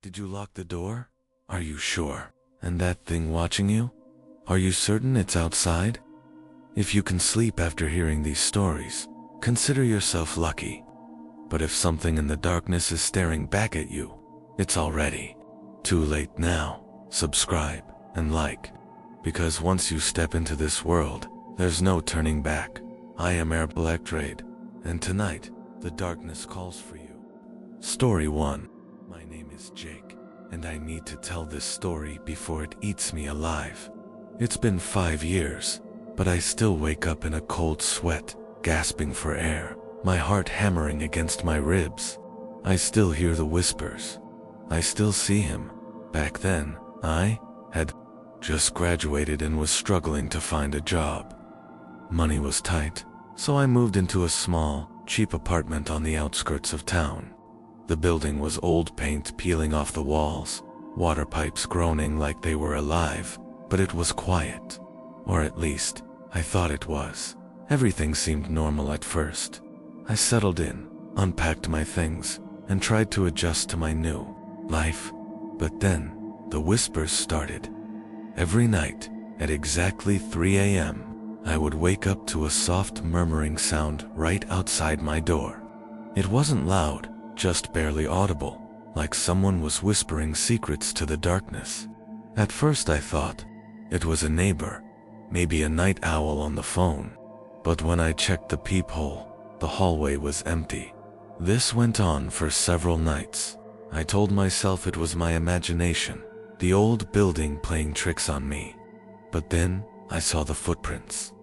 Did you lock the door? Are you sure? And that thing watching you? Are you certain it's outside? If you can sleep after hearing these stories, consider yourself lucky. But if something in the darkness is staring back at you, it's already too late now. Subscribe and like, because once you step into this world, there's no turning back. I am Mr.BlackDread, and tonight, the darkness calls for you. Story 1. My name is Jake, and I need to tell this story before it eats me alive. It's been 5 years, but I still wake up in a cold sweat, gasping for air, my heart hammering against my ribs. I still hear the whispers. I still see him. Back then, I had just graduated and was struggling to find a job. Money was tight, so I moved into a small, cheap apartment on the outskirts of town. The building was old paint peeling off the walls, water pipes groaning like they were alive, but it was quiet. Or at least, I thought it was. Everything seemed normal at first. I settled in, unpacked my things, and tried to adjust to my new life. But then, the whispers started. Every night, at exactly 3 a.m., I would wake up to a soft murmuring sound right outside my door. It wasn't loud, just barely audible, like someone was whispering secrets to the darkness. At first I thought it was a neighbor, maybe a night owl on the phone. But when I checked the peephole, the hallway was empty. This went on for several nights. I told myself it was my imagination, the old building playing tricks on me. But then, I saw the footprints.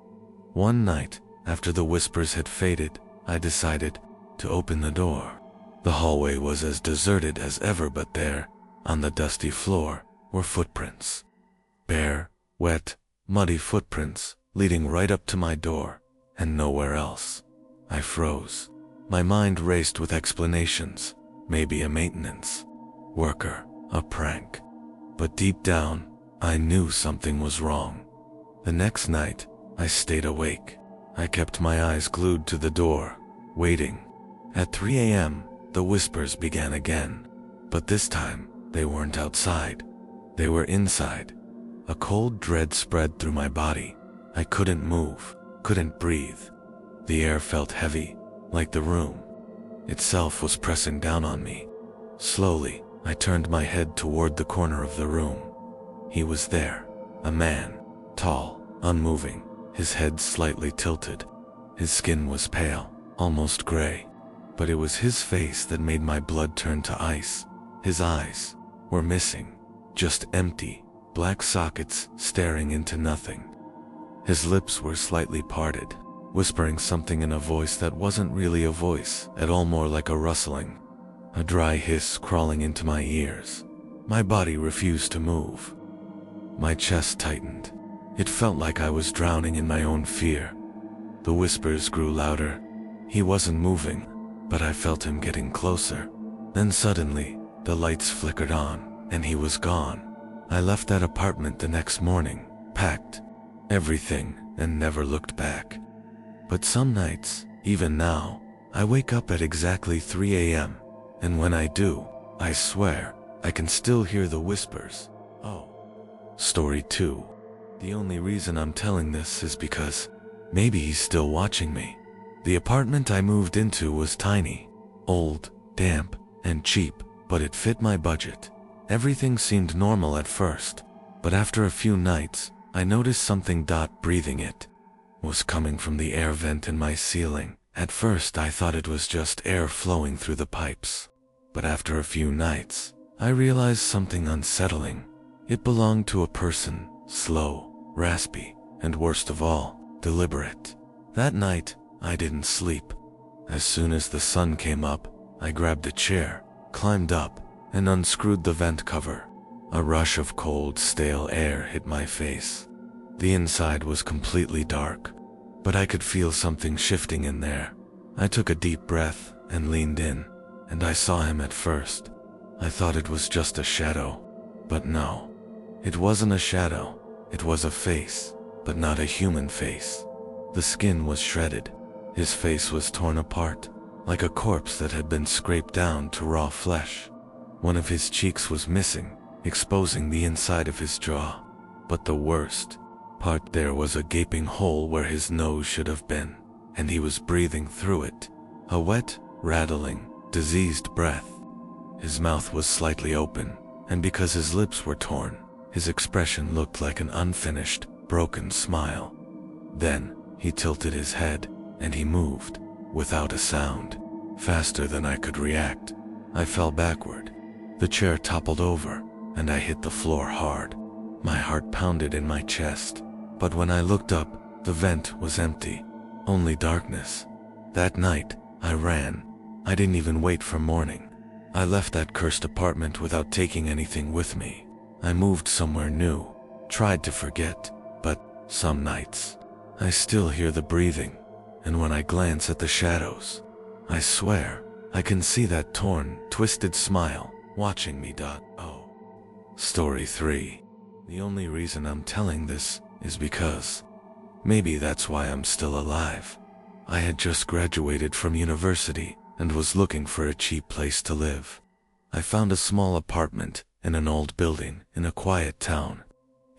One night, after the whispers had faded, I decided to open the door. The hallway was as deserted as ever, but there, on the dusty floor, were footprints. Bare, wet, muddy footprints leading right up to my door, and nowhere else. I froze. My mind raced with explanations. Maybe a maintenance worker, a prank. But deep down, I knew something was wrong. The next night, I stayed awake. I kept my eyes glued to the door, waiting. At 3 a.m., the whispers began again. But this time, they weren't outside. They were inside. A cold dread spread through my body. I couldn't move, couldn't breathe. The air felt heavy, like the room itself was pressing down on me. Slowly, I turned my head toward the corner of the room. He was there, a man, tall, unmoving, his head slightly tilted. His skin was pale, almost gray, but it was his face that made my blood turn to ice. His eyes were missing, just empty, black sockets staring into nothing. His lips were slightly parted, whispering something in a voice that wasn't really a voice at all, more like a rustling. A dry hiss crawling into my ears. My body refused to move. My chest tightened. It felt like I was drowning in my own fear. The whispers grew louder. He wasn't moving, but I felt him getting closer. Then suddenly, the lights flickered on, and he was gone. I left that apartment the next morning, packed everything, and never looked back. But some nights, even now, I wake up at exactly 3 a.m., and when I do, I swear, I can still hear the whispers. Oh. Story 2. The only reason I'm telling this is because maybe he's still watching me. The apartment I moved into was tiny, old, damp, and cheap, but it fit my budget. Everything seemed normal at first, but after a few nights, I noticed something breathing it was coming from the air vent in my ceiling. At first I thought it was just air flowing through the pipes, but after a few nights, I realized something unsettling. It belonged to a person, slow, raspy, and worst of all, deliberate. That night, I didn't sleep. As soon as the sun came up, I grabbed a chair, climbed up, and unscrewed the vent cover. A rush of cold, stale air hit my face. The inside was completely dark, but I could feel something shifting in there. I took a deep breath and leaned in, and I saw him at first. I thought it was just a shadow, but no. It wasn't a shadow, it was a face, but not a human face. The skin was shredded. His face was torn apart, like a corpse that had been scraped down to raw flesh. One of his cheeks was missing, exposing the inside of his jaw. But the worst part, there was a gaping hole where his nose should have been, and he was breathing through it. A wet, rattling, diseased breath. His mouth was slightly open, and because his lips were torn, his expression looked like an unfinished, broken smile. Then, he tilted his head, and he moved, without a sound. Faster than I could react, I fell backward. The chair toppled over, and I hit the floor hard. My heart pounded in my chest, but when I looked up, the vent was empty. Only darkness. That night, I ran. I didn't even wait for morning. I left that cursed apartment without taking anything with me. I moved somewhere new, tried to forget, but some nights, I still hear the breathing, and when I glance at the shadows, I swear, I can see that torn, twisted smile watching me. Story 3. The only reason I'm telling this is because maybe that's why I'm still alive. I had just graduated from university and was looking for a cheap place to live. I found a small apartment in an old building in a quiet town.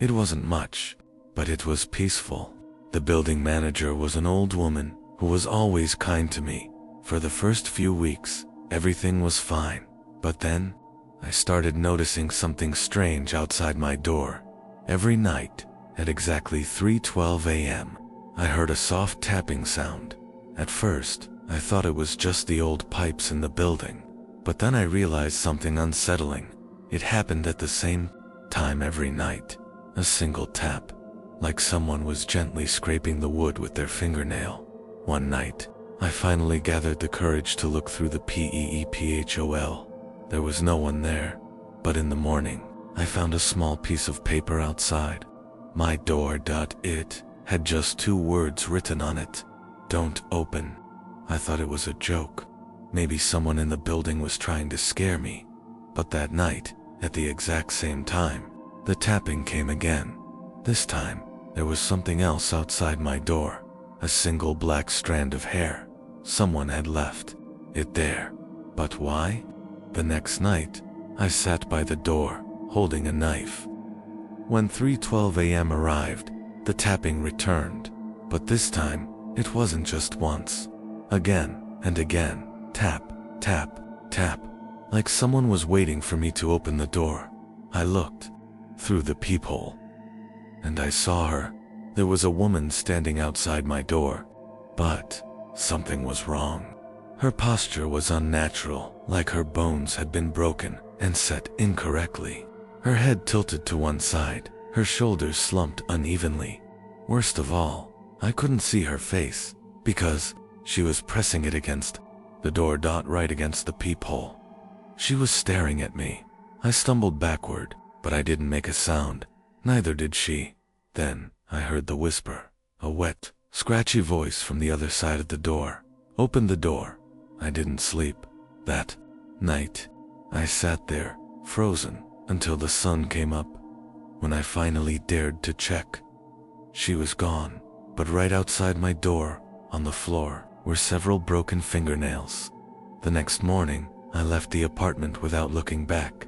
It wasn't much, but it was peaceful. The building manager was an old woman who was always kind to me. For the first few weeks, everything was fine, but then I started noticing something strange outside my door. Every night, at exactly 3:12 a.m., I heard a soft tapping sound. At first, I thought it was just the old pipes in the building, but then I realized something unsettling. It happened at the same time every night. A single tap, like someone was gently scraping the wood with their fingernail. One night, I finally gathered the courage to look through the peephole. There was no one there, but in the morning, I found a small piece of paper outside. My door. It had just 2 words written on it. Don't open. I thought it was a joke. Maybe someone in the building was trying to scare me. But that night, at the exact same time, the tapping came again. This time, there was something else outside my door. A single black strand of hair. Someone had left it there. But why? The next night, I sat by the door, holding a knife. When 3:12 a.m. arrived, the tapping returned. But this time, it wasn't just once. Again and again. Tap, tap, tap. Like someone was waiting for me to open the door. I looked through the peephole, and I saw her. There was a woman standing outside my door. But something was wrong. Her posture was unnatural, like her bones had been broken and set incorrectly. Her head tilted to one side, her shoulders slumped unevenly. Worst of all, I couldn't see her face, because she was pressing it against the door. Right against the peephole. She was staring at me. I stumbled backward, but I didn't make a sound. Neither did she. Then I heard the whisper, a wet, scratchy voice from the other side of the door. Open the door. I didn't sleep that night. I sat there, frozen, until the sun came up. When I finally dared to check, she was gone. But right outside my door, on the floor, were several broken fingernails. The next morning, I left the apartment without looking back.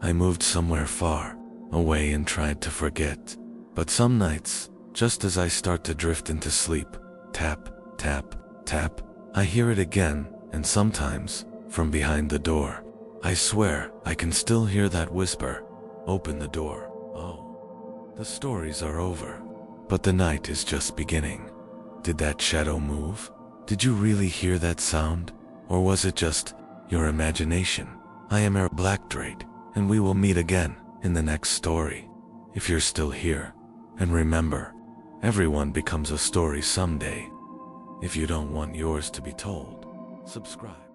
I moved somewhere far away and tried to forget. But some nights, just as I start to drift into sleep, tap, tap, tap, I hear it again, and sometimes, from behind the door. I swear, I can still hear that whisper. Open the door. Oh, the stories are over. But the night is just beginning. Did that shadow move? Did you really hear that sound? Or was it just your imagination? I am Mr.BlackDread, and we will meet again in the next story. If you're still here. And remember, everyone becomes a story someday. If you don't want yours to be told, subscribe.